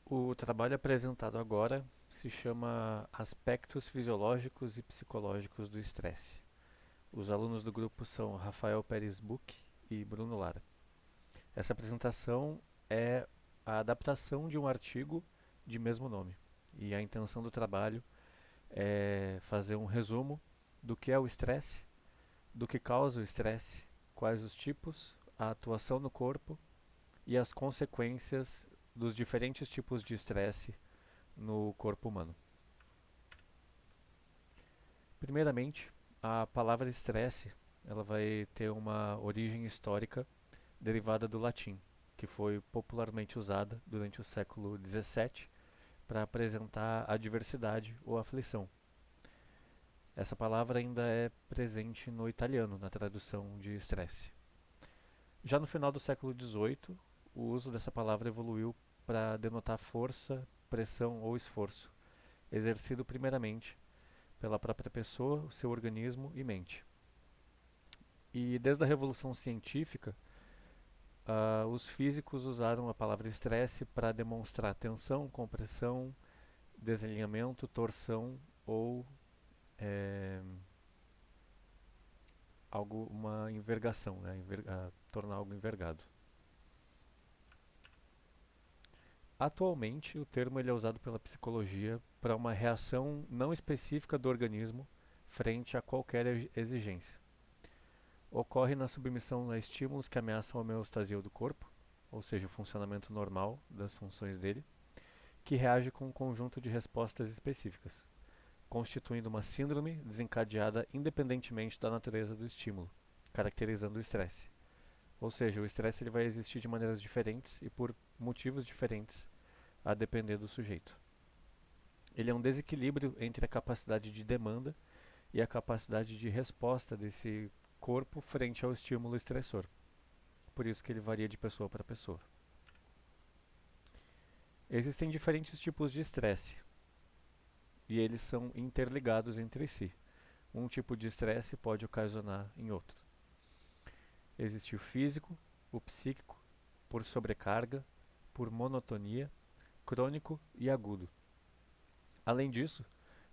O trabalho apresentado agora se chama Aspectos Fisiológicos e Psicológicos do Estresse. Os alunos do grupo são Rafael Pérez Buch e Bruno Lara. Essa apresentação é a adaptação de um artigo de mesmo nome. E a intenção do trabalho é fazer um resumo do que é o estresse, do que causa o estresse, quais os tipos, a atuação no corpo e as consequências dos diferentes tipos de estresse no corpo humano. Primeiramente, a palavra estresse, ela vai ter uma origem histórica derivada do latim, que foi popularmente usada durante o século XVII para apresentar adversidade ou aflição. Essa palavra ainda é presente no italiano, na tradução de estresse. Já no final do século XVIII, o uso dessa palavra evoluiu para denotar força, pressão ou esforço, exercido primeiramente pela própria pessoa, o seu organismo e mente. E desde a Revolução Científica, os físicos usaram a palavra estresse para demonstrar tensão, compressão, desalinhamento, torção ou é, uma envergação, né? Tornar algo envergado. Atualmente, o termo ele é usado pela psicologia para uma reação não específica do organismo frente a qualquer exigência. Ocorre na submissão a estímulos que ameaçam a homeostasia do corpo, ou seja, o funcionamento normal das funções dele, que reage com um conjunto de respostas específicas, constituindo uma síndrome desencadeada independentemente da natureza do estímulo, caracterizando o estresse. Ou seja, o estresse ele vai existir de maneiras diferentes e por motivos diferentes, a depender do sujeito. Ele é um desequilíbrio entre a capacidade de demanda e a capacidade de resposta desse corpo frente ao estímulo estressor. Por isso que ele varia de pessoa para pessoa. Existem diferentes tipos de estresse e eles são interligados entre si. Um tipo de estresse pode ocasionar em outro. Existe o físico, o psíquico, por sobrecarga, por monotonia, crônico e agudo. Além disso,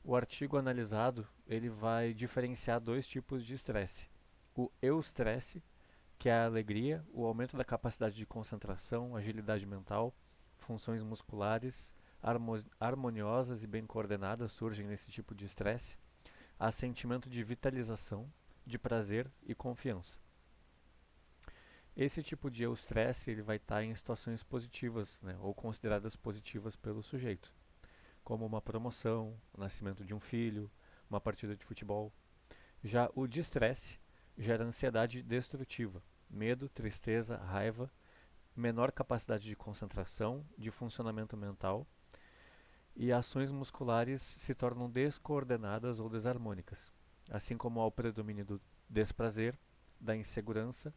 o artigo analisado ele vai diferenciar dois tipos de estresse. O eustresse, que é a alegria, o aumento da capacidade de concentração, agilidade mental, funções musculares harmoniosas e bem coordenadas surgem nesse tipo de estresse. Há sentimento de vitalização, de prazer e confiança. Esse tipo de eustresse ele vai estar em situações positivas, né, ou consideradas positivas pelo sujeito, como uma promoção, o nascimento de um filho, uma partida de futebol. Já o distresse gera ansiedade destrutiva, medo, tristeza, raiva, menor capacidade de concentração, de funcionamento mental e ações musculares se tornam descoordenadas ou desarmônicas, assim como há o predomínio do desprazer, da insegurança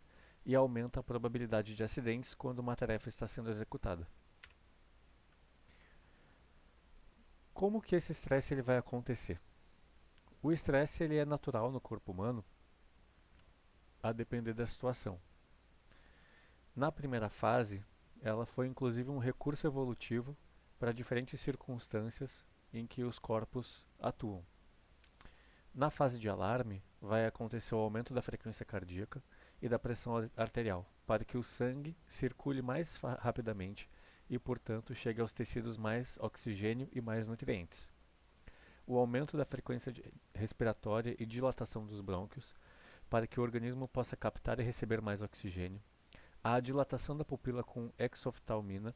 e aumenta a probabilidade de acidentes quando uma tarefa está sendo executada. Como que esse estresse ele vai acontecer? O estresse ele é natural no corpo humano a depender da situação. Na primeira fase, ela foi inclusive um recurso evolutivo para diferentes circunstâncias em que os corpos atuam. Na fase de alarme, vai acontecer o aumento da frequência cardíaca e da pressão arterial, para que o sangue circule mais rapidamente e, portanto, chegue aos tecidos mais oxigênio e mais nutrientes. O aumento da frequência respiratória e dilatação dos brônquios, para que o organismo possa captar e receber mais oxigênio. A dilatação da pupila com exoftalmina,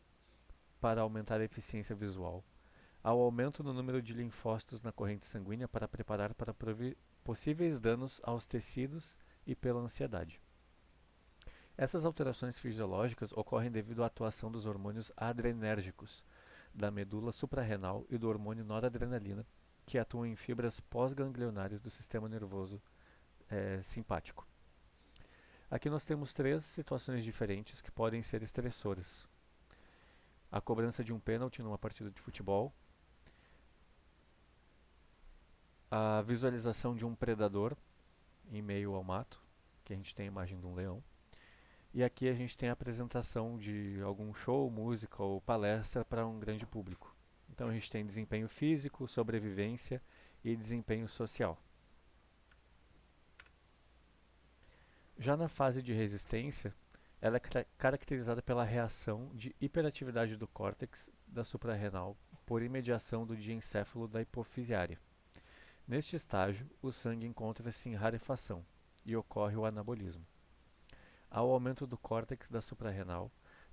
para aumentar a eficiência visual, ao aumento no número de linfócitos na corrente sanguínea para preparar para possíveis danos aos tecidos e pela ansiedade. Essas alterações fisiológicas ocorrem devido à atuação dos hormônios adrenérgicos da medula suprarrenal e do hormônio noradrenalina, que atuam em fibras pós-ganglionares do sistema nervoso simpático. Aqui nós temos três situações diferentes que podem ser estressoras: a cobrança de um pênalti numa partida de futebol, a visualização de um predador em meio ao mato, que a gente tem a imagem de um leão, E aqui a gente tem a apresentação de algum show, música ou palestra para um grande público. Então a gente tem desempenho físico, sobrevivência e desempenho social. Já na fase de resistência, ela é caracterizada pela reação de hiperatividade do córtex da suprarrenal por imediação do diencéfalo da hipofisiária. Neste estágio, o sangue encontra-se em rarefação e ocorre o anabolismo. Há o aumento do córtex da suprarrenal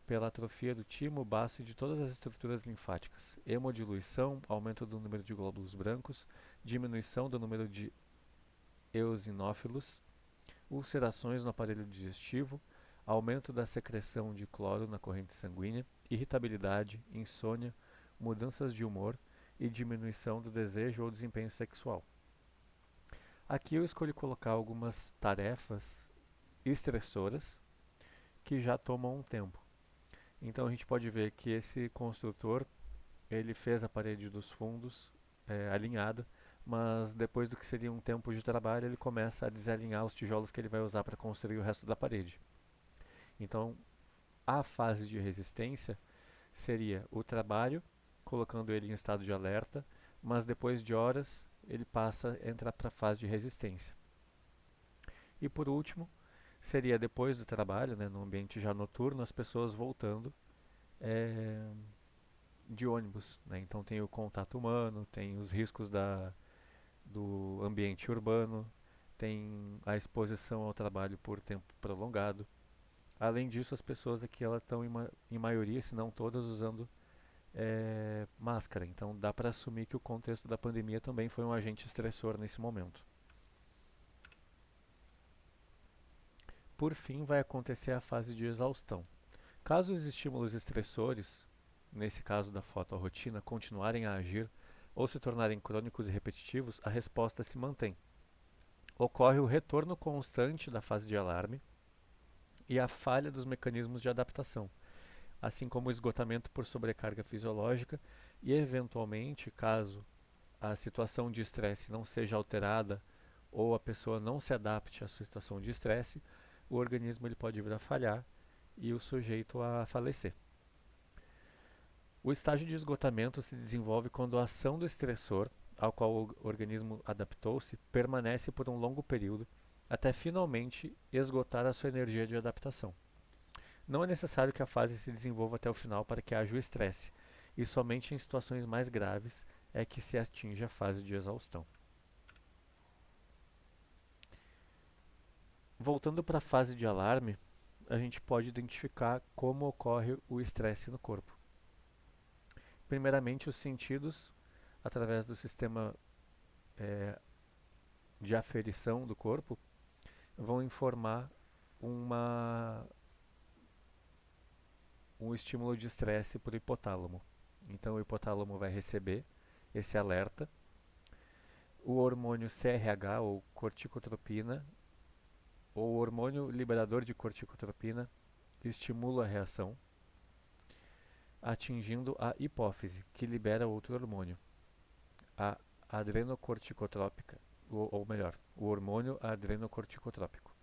pela atrofia do timo, baço e de todas as estruturas linfáticas, hemodiluição, aumento do número de glóbulos brancos, diminuição do número de eosinófilos, ulcerações no aparelho digestivo, aumento da secreção de cloro na corrente sanguínea, irritabilidade, insônia, mudanças de humor e diminuição do desejo ou desempenho sexual. Aqui eu escolhi colocar algumas tarefas estressoras que já tomam um tempo. Então a gente pode ver que esse construtor ele fez a parede dos fundos alinhada, mas depois do que seria um tempo de trabalho ele começa a desalinhar os tijolos que ele vai usar para construir o resto da parede. Então a fase de resistência seria o trabalho, colocando ele em estado de alerta, mas depois de horas ele passa a entrar para a fase de resistência. E por último, seria depois do trabalho, né, no ambiente já noturno, as pessoas voltando é, de ônibus. Né? Então tem o contato humano, tem os riscos do ambiente urbano, tem a exposição ao trabalho por tempo prolongado. Além disso, as pessoas aqui elas estão em maioria, se não todas, usando máscara. Então dá para assumir que o contexto da pandemia também foi um agente estressor nesse momento. Por fim, vai acontecer a fase de exaustão. Caso os estímulos estressores, nesse caso da fotorrotina, continuarem a agir ou se tornarem crônicos e repetitivos, a resposta se mantém. Ocorre o retorno constante da fase de alarme e a falha dos mecanismos de adaptação, assim como o esgotamento por sobrecarga fisiológica e, eventualmente, caso a situação de estresse não seja alterada ou a pessoa não se adapte à situação de estresse, o organismo ele pode vir a falhar e o sujeito a falecer. O estágio de esgotamento se desenvolve quando a ação do estressor, ao qual o organismo adaptou-se, permanece por um longo período, até finalmente esgotar a sua energia de adaptação. Não é necessário que a fase se desenvolva até o final para que haja o estresse, e somente em situações mais graves é que se atinge a fase de exaustão. Voltando para a fase de alarme, a gente pode identificar como ocorre o estresse no corpo. Primeiramente, os sentidos, através do sistema de aferição do corpo, vão informar um estímulo de estresse para o hipotálamo. Então, o hipotálamo vai receber esse alerta. O hormônio CRH, ou corticotropina, ou o hormônio liberador de corticotropina, estimula a reação, atingindo a hipófise, que libera outro hormônio, a adrenocorticotrópica, ou melhor, o hormônio adrenocorticotrópico.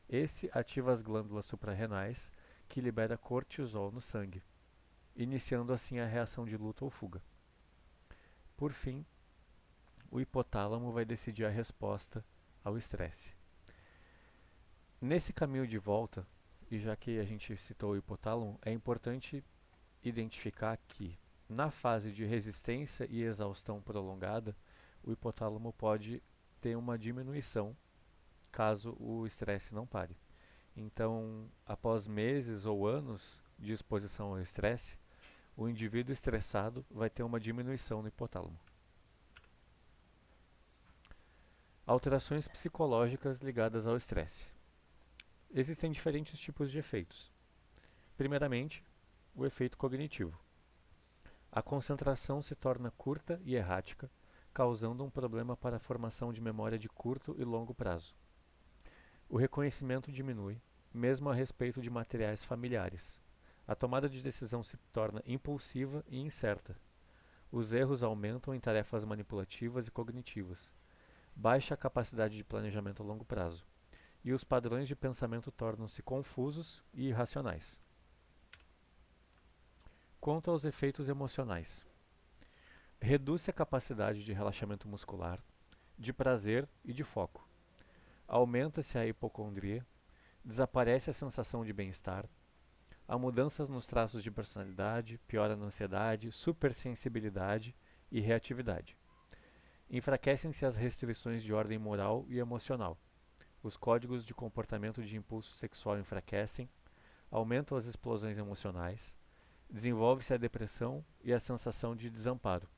Esse ativa as glândulas suprarrenais, que libera cortisol no sangue, iniciando assim a reação de luta ou fuga. Por fim, o hipotálamo vai decidir a resposta ao estresse. Nesse caminho de volta, e já que a gente citou o hipotálamo, é importante identificar que na fase de resistência e exaustão prolongada, o hipotálamo pode ter uma diminuição caso o estresse não pare. Então, após meses ou anos de exposição ao estresse, o indivíduo estressado vai ter uma diminuição no hipotálamo. Alterações psicológicas ligadas ao estresse. Existem diferentes tipos de efeitos. Primeiramente, o efeito cognitivo. A concentração se torna curta e errática, causando um problema para a formação de memória de curto e longo prazo. O reconhecimento diminui, mesmo a respeito de materiais familiares. A tomada de decisão se torna impulsiva e incerta. Os erros aumentam em tarefas manipulativas e cognitivas. Baixa a capacidade de planejamento a longo prazo. e os padrões de pensamento tornam-se confusos e irracionais. Quanto aos efeitos emocionais, reduz a capacidade de relaxamento muscular, de prazer e de foco. Aumenta-se a hipocondria, desaparece a sensação de bem-estar, há mudanças nos traços de personalidade, piora na ansiedade, supersensibilidade e reatividade. Enfraquecem-se as restrições de ordem moral e emocional. Os códigos de comportamento de impulso sexual enfraquecem, aumentam as explosões emocionais, desenvolve-se a depressão e a sensação de desamparo.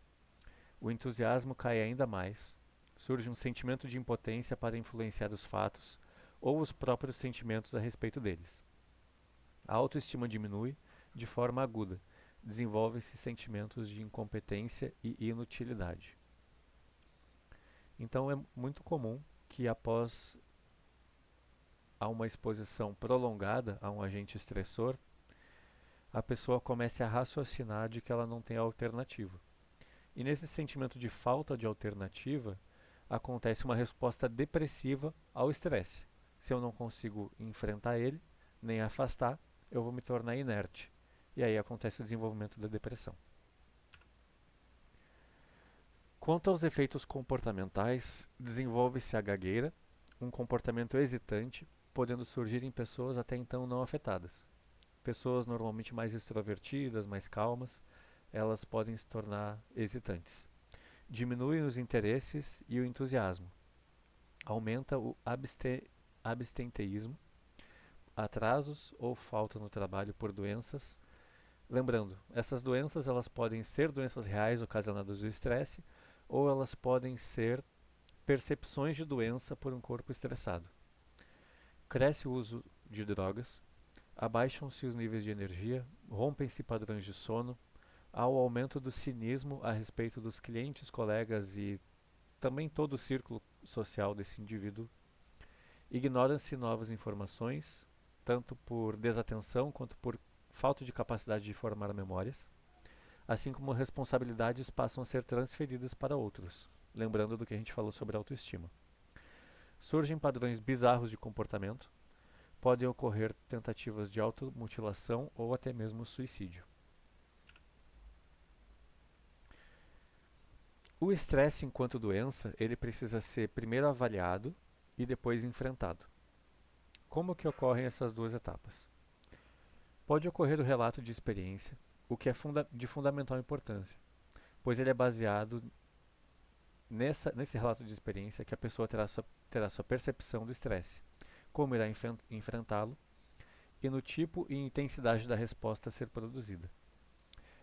O entusiasmo cai ainda mais, surge um sentimento de impotência para influenciar os fatos ou os próprios sentimentos a respeito deles. A autoestima diminui de forma aguda, desenvolvem-se sentimentos de incompetência e inutilidade. Então é muito comum que após uma exposição prolongada a um agente estressor, a pessoa comece a raciocinar de que ela não tem alternativa. E nesse sentimento de falta de alternativa, acontece uma resposta depressiva ao estresse. Se eu não consigo enfrentar ele, nem afastar, eu vou me tornar inerte. E aí acontece o desenvolvimento da depressão. Quanto aos efeitos comportamentais, desenvolve-se a gagueira, um comportamento hesitante, podendo surgir em pessoas até então não afetadas. Pessoas normalmente mais extrovertidas, mais calmas, elas podem se tornar hesitantes. Diminui os interesses e o entusiasmo. Aumenta o abstenteísmo, atrasos ou falta no trabalho por doenças. Lembrando, essas doenças elas podem ser doenças reais ocasionadas do estresse ou elas podem ser percepções de doença por um corpo estressado. Cresce o uso de drogas, abaixam-se os níveis de energia, rompem-se padrões de sono, há o aumento do cinismo a respeito dos clientes, colegas e também todo o círculo social desse indivíduo. Ignoram-se novas informações, tanto por desatenção quanto por falta de capacidade de formar memórias, assim como responsabilidades passam a ser transferidas para outros, lembrando do que a gente falou sobre autoestima. Surgem padrões bizarros de comportamento, podem ocorrer tentativas de automutilação ou até mesmo suicídio. O estresse enquanto doença, ele precisa ser primeiro avaliado e depois enfrentado. Como que ocorrem essas duas etapas? Pode ocorrer o relato de experiência, o que é de fundamental importância, pois ele é baseado nesse relato de experiência que a pessoa terá sua percepção do estresse, como irá enfrentá-lo e no tipo e intensidade da resposta a ser produzida.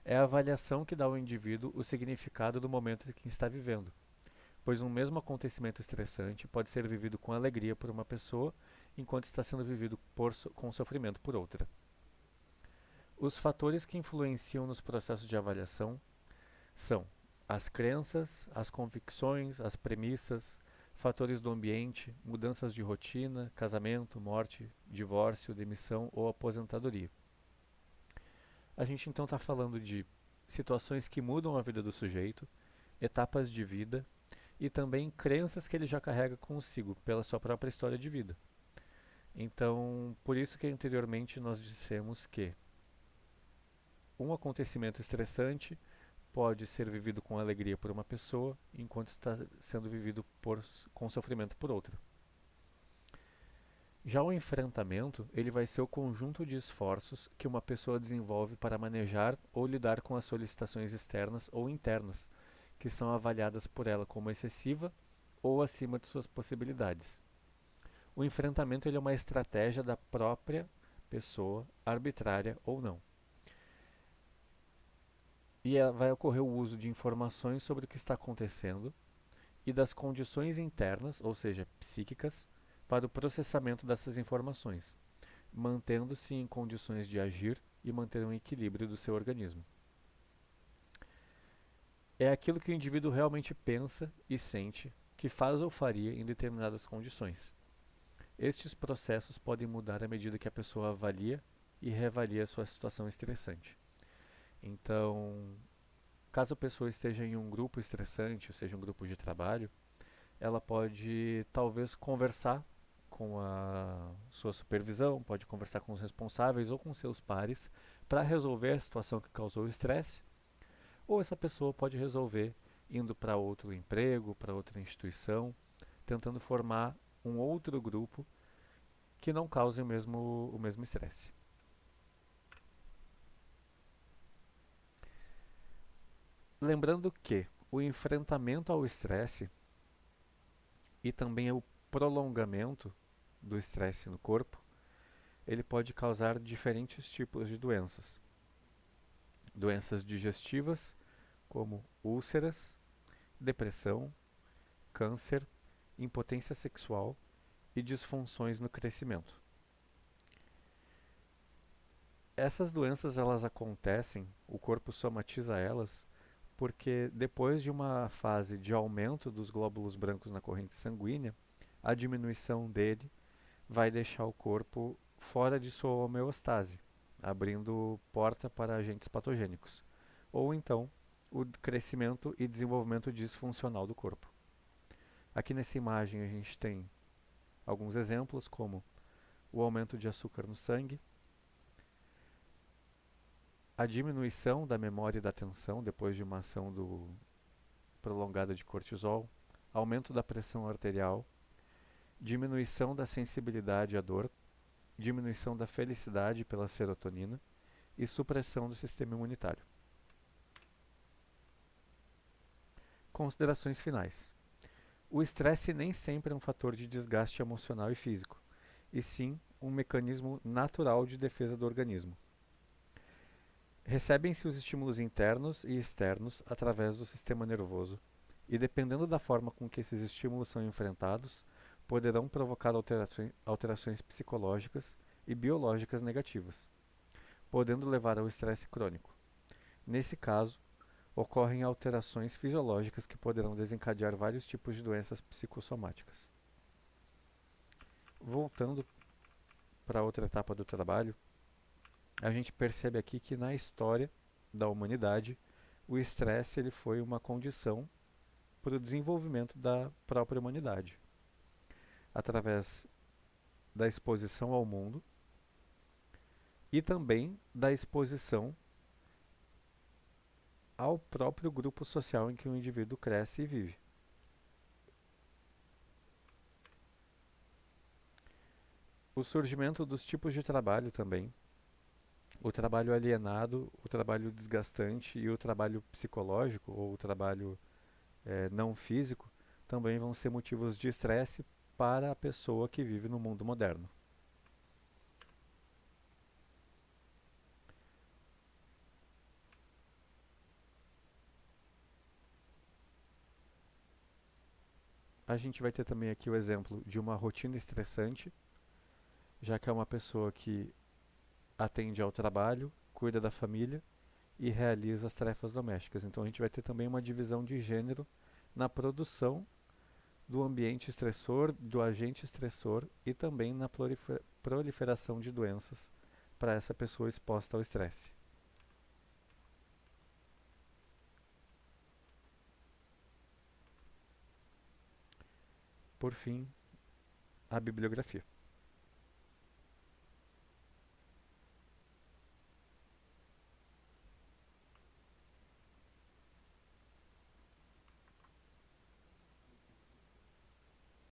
É a avaliação que dá ao indivíduo o significado do momento em que está vivendo, pois um mesmo acontecimento estressante pode ser vivido com alegria por uma pessoa, enquanto está sendo vivido com sofrimento por outra. Os fatores que influenciam nos processos de avaliação são as crenças, as convicções, as premissas, fatores do ambiente, mudanças de rotina, casamento, morte, divórcio, demissão ou aposentadoria. A gente então está falando de situações que mudam a vida do sujeito, etapas de vida e também crenças que ele já carrega consigo pela sua própria história de vida. Então, por isso que anteriormente nós dissemos que um acontecimento estressante pode ser vivido com alegria por uma pessoa, enquanto está sendo vivido com sofrimento por outra. Já o enfrentamento, ele vai ser o conjunto de esforços que uma pessoa desenvolve para manejar ou lidar com as solicitações externas ou internas, que são avaliadas por ela como excessiva ou acima de suas possibilidades. O enfrentamento ele é uma estratégia da própria pessoa, arbitrária ou não. E vai ocorrer o uso de informações sobre o que está acontecendo e das condições internas, ou seja, psíquicas, para o processamento dessas informações, mantendo-se em condições de agir e manter um equilíbrio do seu organismo. É aquilo que o indivíduo realmente pensa e sente que faz ou faria em determinadas condições. Estes processos podem mudar à medida que a pessoa avalia e reavalia a sua situação estressante. Então, caso a pessoa esteja em um grupo estressante, ou seja, um grupo de trabalho, ela pode talvez conversar com a sua supervisão, pode conversar com os responsáveis ou com seus pares para resolver a situação que causou o estresse, ou essa pessoa pode resolver indo para outro emprego, para outra instituição, tentando formar um outro grupo que não cause o mesmo estresse. Lembrando que o enfrentamento ao estresse e também o prolongamento do estresse no corpo, ele pode causar diferentes tipos de doenças. Doenças digestivas, como úlceras, depressão, câncer, impotência sexual e disfunções no crescimento. Essas doenças elas acontecem, o corpo somatiza elas, porque depois de uma fase de aumento dos glóbulos brancos na corrente sanguínea, a diminuição dele vai deixar o corpo fora de sua homeostase, abrindo porta para agentes patogênicos, ou então o crescimento e desenvolvimento disfuncional do corpo. Aqui nessa imagem a gente tem alguns exemplos, como o aumento de açúcar no sangue, a diminuição da memória e da atenção depois de uma ação prolongada de cortisol, aumento da pressão arterial, diminuição da sensibilidade à dor, diminuição da felicidade pela serotonina e supressão do sistema imunitário. Considerações finais. O estresse nem sempre é um fator de desgaste emocional e físico, e sim um mecanismo natural de defesa do organismo. Recebem-se os estímulos internos e externos através do sistema nervoso, e dependendo da forma com que esses estímulos são enfrentados, poderão provocar alterações psicológicas e biológicas negativas, podendo levar ao estresse crônico. Nesse caso, ocorrem alterações fisiológicas que poderão desencadear vários tipos de doenças psicossomáticas. Voltando para outra etapa do trabalho, a gente percebe aqui que na história da humanidade, o estresse ele foi uma condição para o desenvolvimento da própria humanidade, através da exposição ao mundo e também da exposição ao próprio grupo social em que o indivíduo cresce e vive. O surgimento dos tipos de trabalho também, o trabalho alienado, o trabalho desgastante e o trabalho psicológico ou o trabalho não físico também vão ser motivos de estresse para a pessoa que vive no mundo moderno. A gente vai ter também aqui o exemplo de uma rotina estressante, já que é uma pessoa que atende ao trabalho, cuida da família e realiza as tarefas domésticas. Então a gente vai ter também uma divisão de gênero na produção do ambiente estressor, do agente estressor e também na proliferação de doenças para essa pessoa exposta ao estresse. Por fim, a bibliografia.